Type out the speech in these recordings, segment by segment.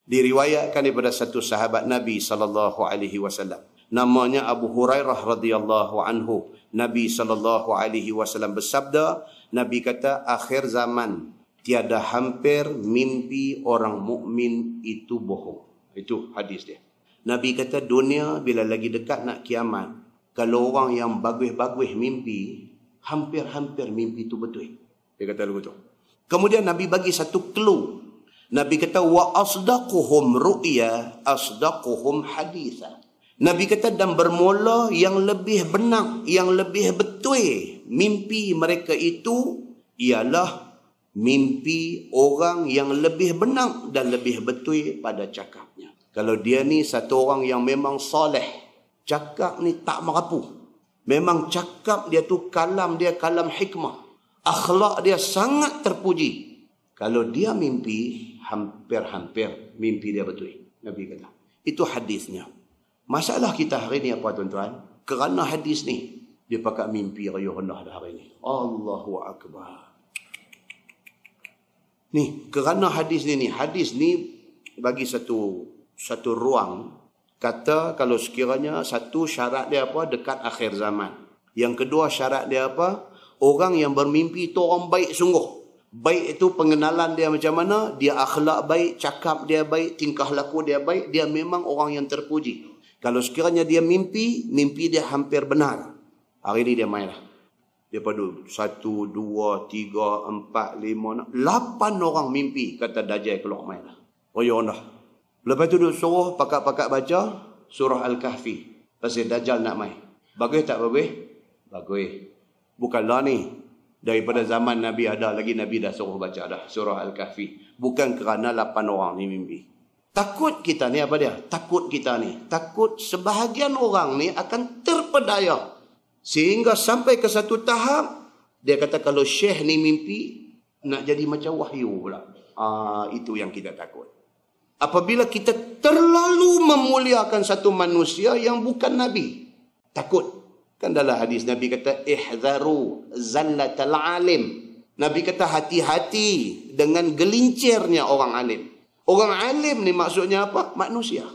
Diriwayatkan daripada satu sahabat Nabi SAW. Namanya Abu Hurairah radhiyallahu anhu. Nabi SAW bersabda, Nabi kata, akhir zaman tiada hampir mimpi orang mukmin itu bohong. Itu hadis dia. Nabi kata dunia bila lagi dekat nak kiamat, kalau orang yang bagus-bagus mimpi, hampir-hampir mimpi itu betul. Dia kata begitu. Kemudian Nabi bagi satu clue. Nabi kata wa asdaquhum ru'ya asdaquhum haditha. Nabi kata dan bermula yang lebih benar, yang lebih betul mimpi mereka itu ialah mimpi orang yang lebih benar dan lebih betul pada cakapnya. Kalau dia ni satu orang yang memang soleh, cakap ni tak merapu. Memang cakap dia tu kalam dia kalam hikmah. Akhlak dia sangat terpuji. Kalau dia mimpi, hampir-hampir mimpi dia betul. Nabi kata. Itu hadisnya. Masalah kita hari ni apa tuan-tuan? Kerana hadis ni, dia pakai mimpi raya rendah dah hari ni. Allahu Akbar. Ni, kerana hadis ni, hadis ni bagi satu ruang. Kata kalau sekiranya satu syarat dia apa? Dekat akhir zaman. Yang kedua syarat dia apa? Orang yang bermimpi itu orang baik sungguh. Baik itu pengenalan dia macam mana? Dia akhlak baik, cakap dia baik, tingkah laku dia baik. Dia memang orang yang terpuji. Kalau sekiranya dia mimpi dia hampir benar. Hari ni dia main lah. Dia padu 1, 2, 3, 4, 5, 6, 8 orang mimpi kata Dajjal keluar main lah. Oh ya dah. Lepas tu dia suruh pakat-pakat baca surah Al-Kahfi. Pasal Dajjal nak main. Bagus tak bagus? Bagus. Bukanlah ni. Daripada zaman Nabi ada lagi, Nabi dah suruh baca dah surah Al-Kahfi. Bukan kerana 8 orang ni mimpi. Takut kita ni apa dia? Takut kita ni. Takut sebahagian orang ni akan terpedaya. Sehingga sampai ke satu tahap, dia kata kalau syekh ni mimpi, nak jadi macam wahyu pula. Itu yang kita takut. Apabila kita terlalu memuliakan satu manusia yang bukan Nabi. Takut. Kan dalam hadis Nabi kata, ihzaru zallatal alim. Nabi kata hati-hati dengan gelincirnya orang alim. Orang alim ni maksudnya apa? Manusia.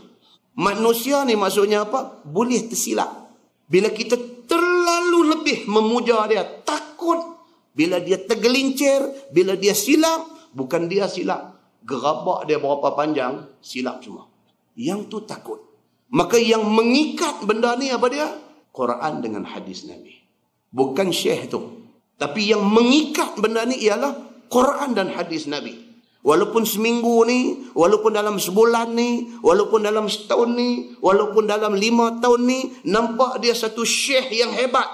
Manusia ni maksudnya apa? Boleh tersilap. Bila kita terlalu lebih memuja dia, takut. Bila dia tergelincir, bila dia silap, bukan dia silap. Gerabak dia berapa panjang, silap semua. Yang tu takut. Maka yang mengikat benda ni apa dia? Quran dengan hadis Nabi. Bukan syekh tu. Tapi yang mengikat benda ni ialah Quran dan hadis Nabi. Walaupun seminggu ni, walaupun dalam sebulan ni, walaupun dalam setahun ni, walaupun dalam 5 tahun ni, nampak dia satu syekh yang hebat.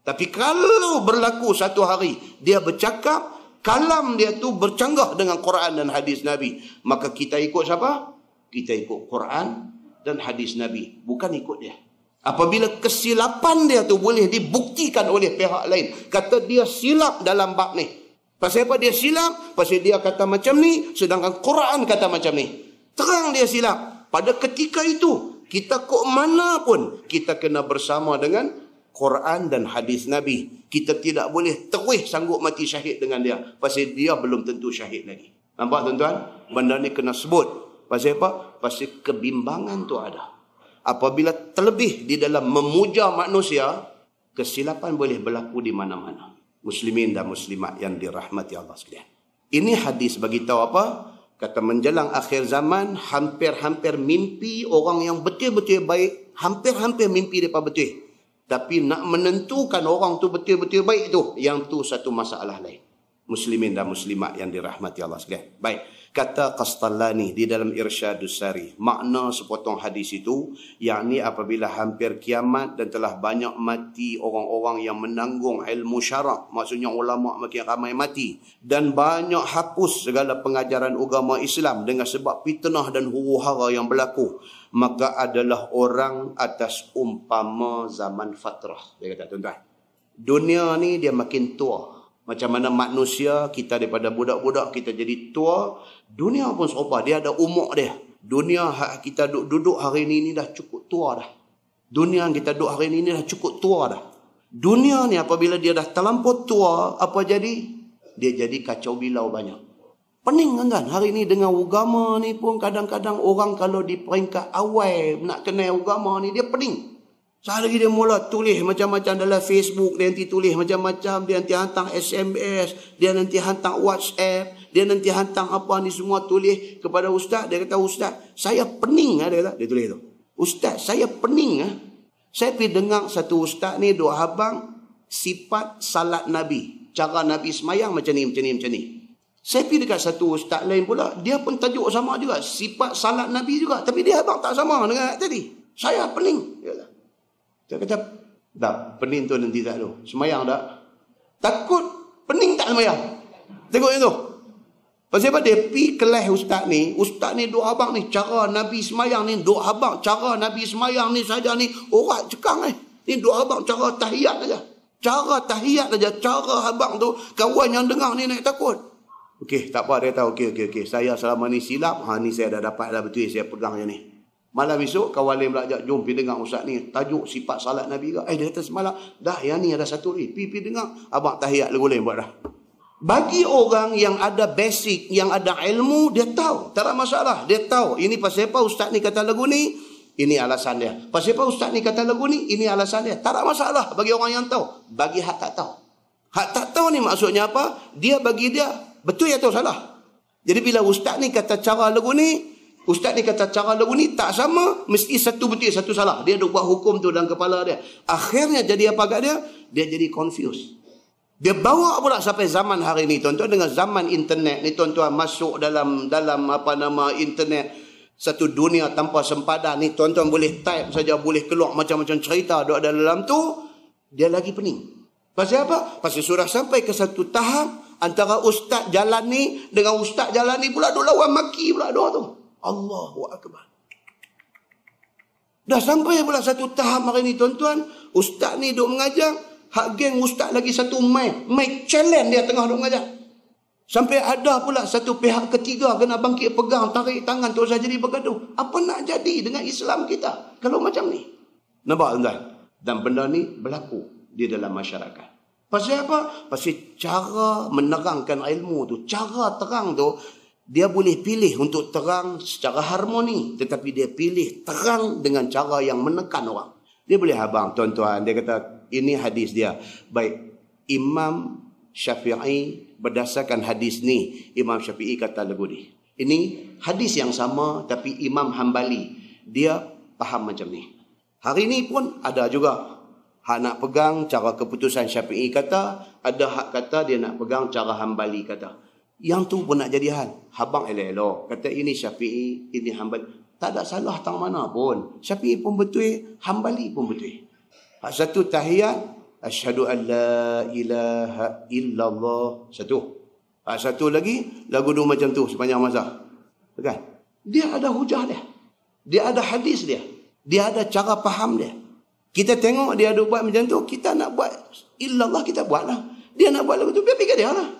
Tapi kalau berlaku satu hari, dia bercakap, kalam dia tu bercanggah dengan Quran dan hadis Nabi. Maka kita ikut siapa? Kita ikut Quran dan hadis Nabi. Bukan ikut dia. Apabila kesilapan dia tu boleh dibuktikan oleh pihak lain. Kata dia silap dalam bab ni. Pasal apa dia silap? Pasal dia kata macam ni, sedangkan Quran kata macam ni. Terang dia silap. Pada ketika itu, kita kok mana pun, kita kena bersama dengan Quran dan hadis Nabi. Kita tidak boleh terus sanggup mati syahid dengan dia. Pasal dia belum tentu syahid lagi. Nampak tuan-tuan? Benda ni kena sebut. Pasal apa? Pasal kebimbangan tu ada. Apabila terlebih di dalam memuja manusia, kesilapan boleh berlaku di mana-mana. Muslimin dan muslimat yang dirahmati Allah sekalian. Ini hadis bagi tahu apa? Kata menjelang akhir zaman, hampir-hampir mimpi orang yang betul-betul baik, hampir-hampir mimpi mereka betul. Tapi nak menentukan orang tu betul-betul baik tu, yang tu satu masalah lain. Muslimin dan muslimat yang dirahmati Allah sekalian. Baik. Kata Qastallani di dalam Irsyadus Sari, makna sepotong hadis itu, yakni apabila hampir kiamat dan telah banyak mati orang-orang yang menanggung ilmu syarak, maksudnya ulama makin ramai mati, dan banyak hapus segala pengajaran agama Islam dengan sebab fitnah dan huru-hara yang berlaku, maka adalah orang atas umpama zaman fatrah. Dia kata, tuan-tuan, dunia ni dia makin tua. Macam mana manusia, kita daripada budak-budak kita jadi tua, dunia pun serupa, dia ada umur dia. Dunia kita duduk hari ini dah cukup tua dah. Dunia yang kita duduk hari ini dah cukup tua dah. Dunia ni apabila dia dah terlampau tua, apa jadi? Dia jadi kacau bilau banyak. Pening kan? Hari ni dengan agama ni pun kadang-kadang orang kalau di peringkat awal nak kenal agama ni, dia pening. Sehari lagi dia mula tulis macam-macam dalam Facebook, dia nanti tulis macam-macam, dia nanti hantar SMS, dia nanti hantar WhatsApp, dia nanti hantar apa ni semua tulis kepada ustaz. Dia kata, ustaz, saya pening. Dia tulis tu. Ustaz, saya pening. Saya pergi dengar satu ustaz ni, duk habang sifat salat Nabi. Cara Nabi semayang macam ni, macam ni, macam ni. Saya pergi dekat satu ustaz lain pula, dia pun tajuk sama juga, sifat salat Nabi juga. Tapi dia abang tak sama dengan tadi. Saya pening. Dia kata, tak, pening tu nanti tak tu. Semayang tak? Takut pening tak semayang. Tengok yang tu. Pasal apa? Dia pergi kelas ustaz ni duk abang ni, cara Nabi semayang ni, duk abang cara Nabi semayang ni saja ni, orang cekang ni. Ni duk abang cara tahiyat saja. Cara tahiyat saja. Cara abang tu, kawan yang dengar ni naik takut. Okey, tak apa, dia tahu. Okey. Saya selama ni silap. Ni saya dah dapat dah betul, saya pegang yang ni. Malam esok, kawan lain belakang, jom pergi dengar ustaz ni. Tajuk sifat salat Nabi ke? Dia kata semalam, dah yang ni ada satu ni. Pergi dengar. Abang tahiyat lagu lain buat dah. Bagi orang yang ada basic, yang ada ilmu, dia tahu. Tak ada masalah. Dia tahu. Ini pasal apa ustaz ni kata lagu ni? Ini alasan dia. Pasal apa ustaz ni kata lagu ni? Ini alasan dia. Tak ada masalah bagi orang yang tahu. Bagi hak tak tahu. Hak tak tahu ni maksudnya apa? Dia bagi dia betul atau salah. Jadi bila ustaz ni kata cara lagu ni, ustaz ni kata cara lagu ni tak sama, mesti satu betul, satu salah. Dia duk buat hukum tu dalam kepala dia. Akhirnya jadi apa kat dia? Dia jadi confused. Dia bawa pula sampai zaman hari ni, tuan-tuan, dengan zaman internet ni, tuan-tuan, masuk dalam internet, satu dunia tanpa sempadan ni, tuan-tuan boleh type saja, boleh keluar macam-macam cerita duk ada dalam tu, dia lagi pening. Pasal apa? Pasal sudah sampai ke satu tahap antara ustaz jalan ni dengan ustaz jalan ni pula duk lawan maki pula dua tu. Allahu Akbar. Dah sampai pula satu tahap hari ni, tuan-tuan, ustaz ni duk mengajar, hak geng ustaz lagi satu mic challenge dia tengah duk mengajar. Sampai ada pula satu pihak ketiga kena bangkit pegang, tarik tangan, terus jadi bergaduh. Apa nak jadi dengan Islam kita kalau macam ni? Nampak tuan-tuan? Dan benda ni berlaku di dalam masyarakat. Pasal apa? Pasal cara menerangkan ilmu tu, cara terang tu, dia boleh pilih untuk terang secara harmoni, tetapi dia pilih terang dengan cara yang menekan orang. Dia boleh habang, tuan-tuan, dia kata ini hadis dia. Baik, Imam Syafi'i berdasarkan hadis ni, Imam Syafi'i kata lagu ni. Ini hadis yang sama, tapi Imam Hambali dia faham macam ni. Hari ni pun ada juga hak nak pegang cara keputusan Syafi'i kata, ada hak kata dia nak pegang cara Hambali kata. Yang tu pun nak jadi hal. Habang elok-elok. Kata ini Syafi'i, ini Hambali. Tak ada salah tang mana pun. Syafi'i pun betul, Hambali pun betul. Hak satu tahiyat, asyhadu an la ilaha illallah. Satu. Hak satu lagi, lagu dua macam tu sepanjang masa. Kan? Dia ada hujah dia. Dia ada hadis dia. Dia ada cara faham dia. Kita tengok dia ada buat macam tu, kita nak buat illallah, kita buatlah. Dia nak buat lagu tu, biar pergi dia lah.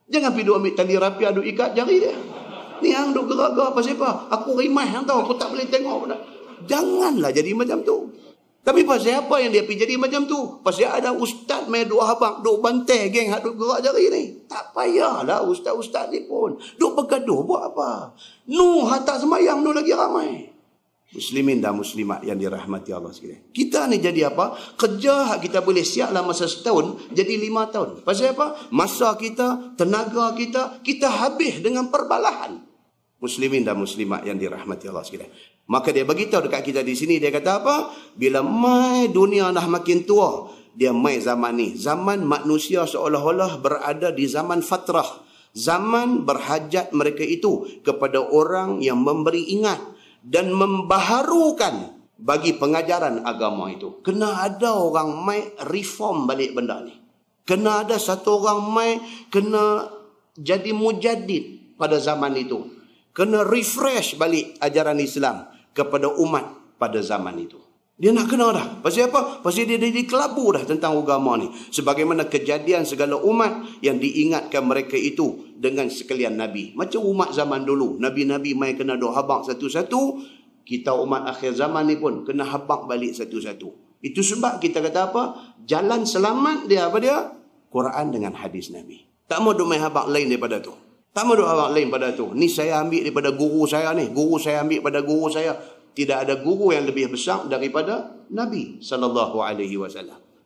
Jangan pergi duk ambil tali rapi, aduk ikat jari dia. Ni hang duk gerak-gerak pasal apa? Aku rimah hang tahu, aku tak boleh tengok pun. Janganlah jadi macam tu. Tapi pasal apa yang dia pergi jadi macam tu? Pasal ada ustaz main duk habang, duk bantai geng hak duk gerak jari ni. Tak payahlah ustaz-ustaz ni pun. Duk bergaduh buat apa? Nu hantar semayang nu lagi ramai. Muslimin dan muslimat yang dirahmati Allah sekalian. Kita ni jadi apa? Kerja kita boleh siap dalam masa setahun, jadi 5 tahun. Pasal apa? Masa kita, tenaga kita, kita habis dengan perbalahan. Muslimin dan muslimat yang dirahmati Allah sekalian. Maka dia beritahu dekat kita di sini, dia kata apa? Bila mai dunia dah makin tua, dia mai zaman ni. Zaman manusia seolah-olah berada di zaman fatrah. Zaman berhajat mereka itu kepada orang yang memberi ingat dan membaharukan bagi pengajaran agama itu. Kena ada orang mai reform balik benda ni. Kena ada satu orang mai kena jadi mujaddid pada zaman itu. Kena refresh balik ajaran Islam kepada umat pada zaman itu. Dia nak kena dah. Pasal apa? Pasal dia jadi kelabu dah tentang agama ni. Sebagaimana kejadian segala umat yang diingatkan mereka itu dengan sekalian Nabi. Macam umat zaman dulu. Nabi-Nabi mai kena duk habaq satu-satu. Kita umat akhir zaman ni pun kena habaq balik satu-satu. Itu sebab kita kata apa? Jalan selamat dia apa dia? Quran dengan hadis Nabi. Tak mau duk mai habaq lain daripada tu. Tak mahu orang lain pada tu. Ni saya ambil daripada guru saya ni. Guru saya ambil pada guru saya. Tidak ada guru yang lebih besar daripada Nabi SAW.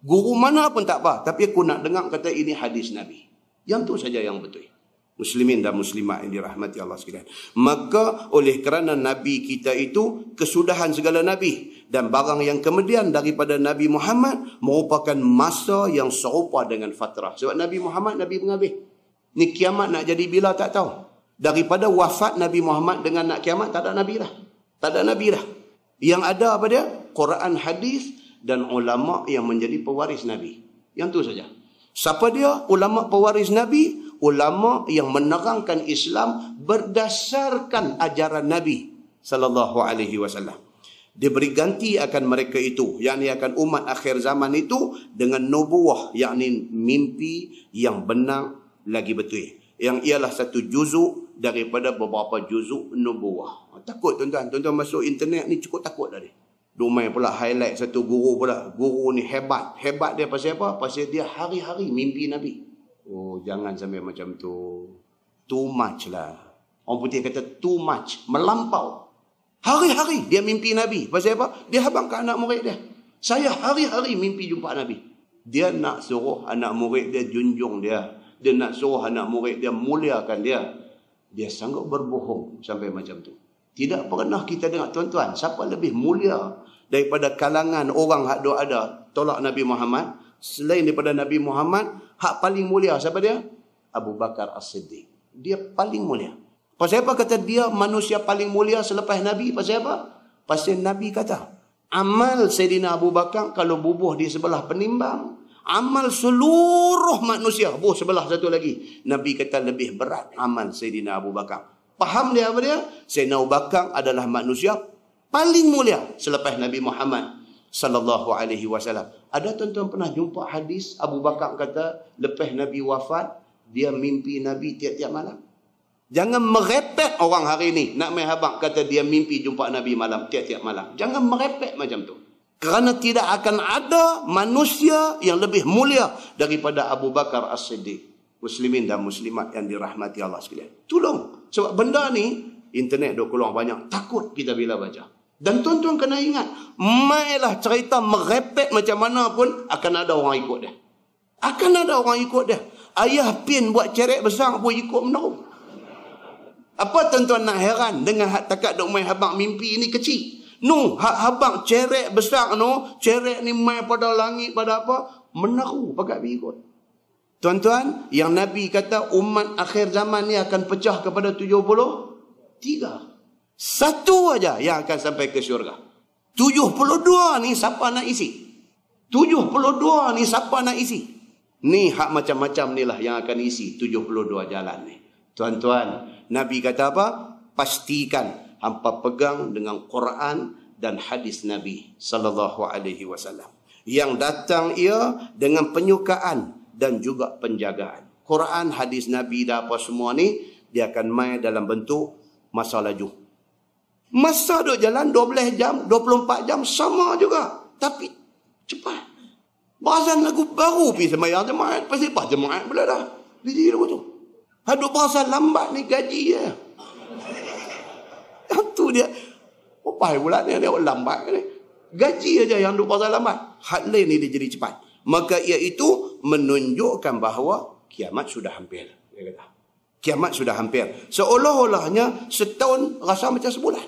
Guru mana pun tak apa. Tapi aku nak dengar kata ini hadis Nabi. Yang tu saja yang betul. Muslimin dan muslimat yang dirahmati Allah sekalian. Maka oleh kerana Nabi kita itu kesudahan segala Nabi. Dan barang yang kemudian daripada Nabi Muhammad merupakan masa yang serupa dengan fatrah. Sebab Nabi Muhammad, Nabi penghabis. Ni kiamat nak jadi bila tak tahu. Daripada wafat Nabi Muhammad dengan nak kiamat tak ada Nabi dah. Tak ada Nabi dah. Yang ada apa dia? Quran, hadis dan ulama yang menjadi pewaris Nabi. Yang tu saja. Siapa dia? Ulama pewaris Nabi. Ulama yang menerangkan Islam berdasarkan ajaran Nabi sallallahu alaihi wasallam. Dia beri ganti akan mereka itu, yakni akan umat akhir zaman itu dengan nubuwah, yakni mimpi yang benar lagi betul. Yang ialah satu juzuk daripada beberapa juzuk nubuwah. Takut tuan-tuan. Tuan-tuan masuk internet ni cukup takut dah dia. Domai pula highlight satu guru pula. Guru ni hebat. Hebat dia pasal apa? Pasal dia hari-hari mimpi Nabi. Oh, jangan sampai macam tu. Too much lah. Orang putih kata too much. Melampau. Hari-hari dia mimpi Nabi. Pasal apa? Dia habang ke anak murid dia. Saya hari-hari mimpi jumpa Nabi. Dia nak suruh anak murid dia junjung dia. Dia nak suruh anak murid dia muliakan dia. Dia sanggup berbohong sampai macam tu. Tidak pernah kita dengar, tuan-tuan, siapa lebih mulia daripada kalangan orang hak dok ada tolak Nabi Muhammad, selain daripada Nabi Muhammad, hak paling mulia siapa dia? Abu Bakar As-Siddiq. Dia paling mulia. Pasal apa kata dia manusia paling mulia selepas Nabi? Pasal apa? Pasal Nabi kata, amal Sayyidina Abu Bakar kalau bubuh di sebelah penimbang, amal seluruh manusia bubuh sebelah satu lagi. Nabi kata lebih berat amal Sayyidina Abu Bakar. Faham dia apa dia? Sayyidina Abu Bakar adalah manusia paling mulia selepas Nabi Muhammad sallallahu alaihi wasallam. Ada tuan-tuan pernah jumpa hadis Abu Bakar kata lepas Nabi wafat dia mimpi Nabi tiap-tiap malam? Jangan merepek orang hari ni nak main habaq kata dia mimpi jumpa Nabi malam tiap-tiap malam. Jangan merepek macam tu. Kerana tidak akan ada manusia yang lebih mulia daripada Abu Bakar As-Siddiq. Muslimin dan muslimat yang dirahmati Allah sekalian. Tolong. Sebab benda ni, internet dah keluar banyak. Takut kita bila baca. Dan tuan-tuan kena ingat, mailah cerita merepek macam mana pun, akan ada orang ikut dia. Akan ada orang ikut dia. Ayah pin buat cerek besar pun ikut menerung. Apa tuan-tuan nak heran dengan hak takat dok main habang mimpi ni kecil? No, hak habang cerek besar no, cerek ni main pada langit pada apa? Meneru pakat ikut. Tuan-tuan, yang Nabi kata umat akhir zaman ni akan pecah kepada 73. Satu aja yang akan sampai ke syurga. 72 ni siapa nak isi? 72 ni siapa nak isi? Ni hak macam-macam ni lah yang akan isi 72 jalan ni. Tuan-tuan, Nabi kata apa? Pastikan hampa pegang dengan Quran dan hadis Nabi sallallahu alaihi wasallam. Yang datang ia dengan penyukaan dan juga penjagaan. Quran, hadis Nabi dan apa semua ni, dia akan main dalam bentuk masa laju. Masa duk jalan 12 jam, 24 jam, sama juga. Tapi cepat. Bahasan lagu baru pergi sembahyang jemaat. Pasti pas jemaat pula dah. Biji lagu tu. Haduk bahasan lambat ni gaji je. Yang tu dia. Apa pula ni dia lambat ni. Gaji aja yang duk bahasan lambat. Hak lain ni dia jadi cepat. Maka iaitu menunjukkan bahawa kiamat sudah hampir. Dia kata. Kiamat sudah hampir. Seolah-olahnya setahun rasa macam sebulan.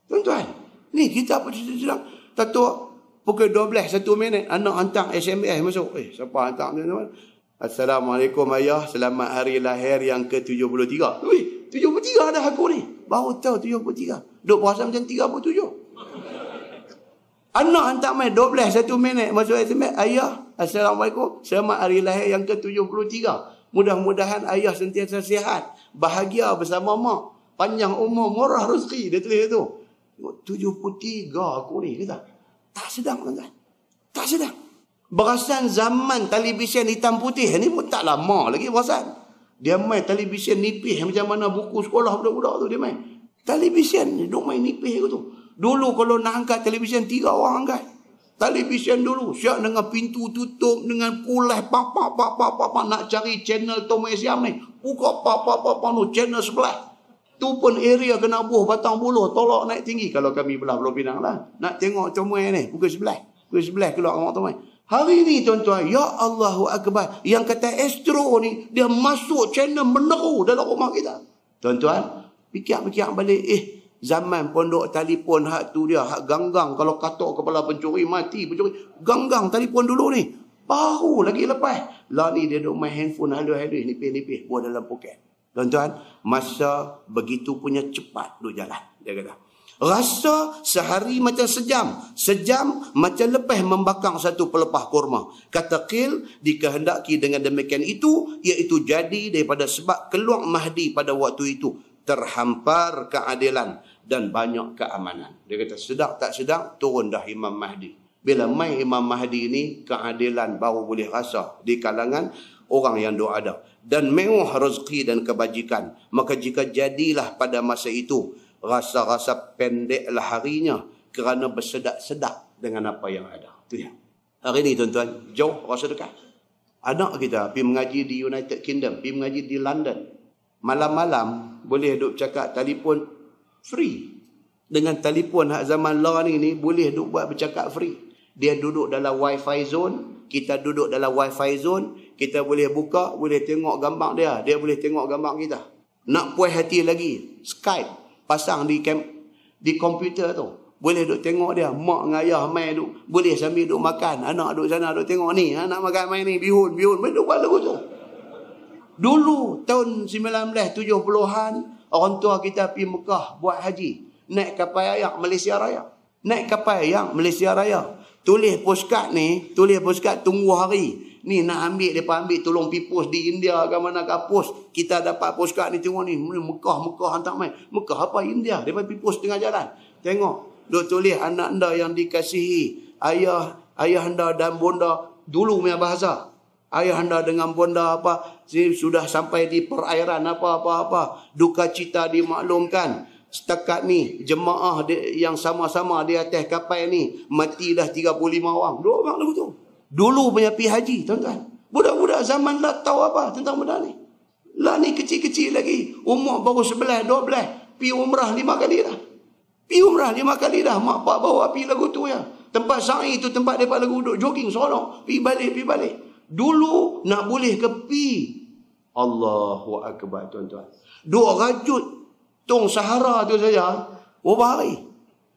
Tuan-tuan. Ni kita apa sedang. Tak tahu pukul 12, 1 minit. Anak hantar SMS masuk. Siapa hantar tuan-tuan? Assalamualaikum ayah. Selamat hari lahir yang ke-73. 73 dah aku ni. Baru tahu 73. Duk puasa macam 37. Anak hantar main 12, 1 minit masuk SMS. Ayah. Assalamualaikum. Selamat hari lahir yang ke-73. Mudah-mudahan ayah sentiasa sihat. Bahagia bersama mak. Panjang umur, murah rezeki. Dia tulis tu. 73 aku ni. Kata. Tak sedang tuan-tuan. Tak sedang. Berasan zaman televisyen hitam putih ni pun tak lama lagi berasan. Dia main televisyen nipis macam mana buku sekolah budak-budak tu dia main. Televisyen ni duk main nipis tu. Dulu kalau nak angkat televisyen 3 orang angkat. Televisyen dulu, siap dengan pintu tutup, dengan kulah, nak cari channel Tom Siam ni. Buka no channel sebelah. Tu pun area kena buh batang buluh, tolak naik tinggi. Kalau kami belah Pulau Pinang lah. Nak tengok Tom ni, pukul sebelah keluar rumah Tom. Hari ni tuan-tuan, ya Allahu Akbar. Yang kata Astro ni, dia masuk channel meneru dalam rumah kita. Tuan-tuan, fikir-fikir balik, zaman pondok telefon hak tu dia, hak ganggang. Kalau katok kepala pencuri, mati pencuri. Ganggang telefon dulu ni. Baru lagi lepas. Lah ni dia duduk main handphone halus-halus, nipis-nipis, buat dalam poket. Tuan-tuan, masa begitu punya cepat duduk jalan. Dia kata, rasa sehari macam sejam. Sejam macam lepas membakar satu pelepah kurma. Kata Qil, dikehendaki dengan demikian itu, iaitu jadi daripada sebab keluar Mahdi pada waktu itu. Terhampar keadilan dan banyak keamanan. Dia kata sedar tak sedar turun dah Imam Mahdi. Bila mai Imam Mahdi ni, keadilan baru boleh rasa di kalangan orang yang doa ada. Dan mewah rezeki dan kebajikan. Maka jika jadilah pada masa itu, rasa-rasa pendeklah harinya kerana bersedak-sedak dengan apa yang ada. Itu ya. Hari ni tuan-tuan, jauh rasa dekat. Anak kita pergi mengaji di United Kingdom, pergi mengaji di London. Malam-malam boleh duk cakap telefon free. Dengan telefon hak zaman lah ni boleh duk buat bercakap free. Dia duduk dalam wifi zone, kita duduk dalam wifi zone, kita boleh buka, boleh tengok gambar dia, dia boleh tengok gambar kita. Nak puas hati lagi, Skype pasang di komputer tu. Boleh duk tengok dia, mak dengan ayah main duk, boleh sambil duk makan, anak duk sana duk tengok ni, anak makan main ni, bihun, boleh duk buat lagu tu. Dulu tahun 1970-an, orang tua kita pergi Mekah buat haji. Naik kapal ayak Malaysia Raya. Tulis postcard ni, tunggu hari. Ni nak ambil, mereka ambil tolong pipus di India ke mana ke pos. Kita dapat postcard ni tengok ni, Mekah hantar main. Mekah apa India? Mereka pipus tengah jalan. Tengok, duk tulis anak anda yang dikasihi, ayah anda dan bonda, dulu punya bahasa. Ayah anda dengan bonda sudah sampai di perairan apa. Duka cita dimaklumkan. Setakat ni jemaah yang sama-sama di atas kapal ni mati dah 35 orang. 2 orang lagu tu. Dulu punya pergi haji, tuan-tuan. Budak-budak zaman lah tahu apa tentang benda ni. Lah ni kecil-kecil lagi. Umur baru 11, 12. Pergi umrah 5 kali dah. Mak pak bawa pergi lagu tu ya. Tempat sa'i tu tempat mereka lagu duduk jogging seronok. Pergi balik. Dulu nak boleh ke pi. Allahu Akbar tuan-tuan. Duk rajut tong Sahara tu saja. Berapa hari?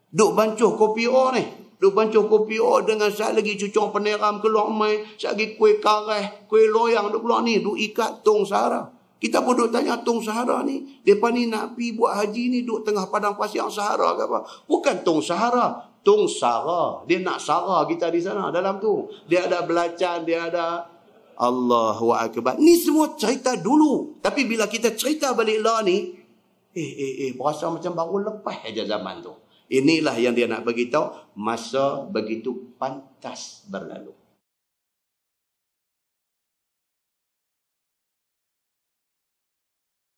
Duk bancuh kopi O ni. Duk bancuh kopi O dengan sat lagi cucung peneram keluar mai. Sat lagi kuih kareh, kuih loyang duk keluar ni. Duk ikat tong Sahara. Kita pun duk tanya tong Sahara ni. Mereka ni nak pi buat haji ni duk tengah padang pasir Sahara ke apa? Bukan tong Sahara. Tong Sara. Dia nak Sara kita di sana dalam tu. Dia ada belacan, dia ada Allahu Akbar. Ni semua cerita dulu. Tapi bila kita cerita balik lah ni, berasa macam baru lepas aja zaman tu. Inilah yang dia nak bagi tahu, masa begitu pantas berlalu.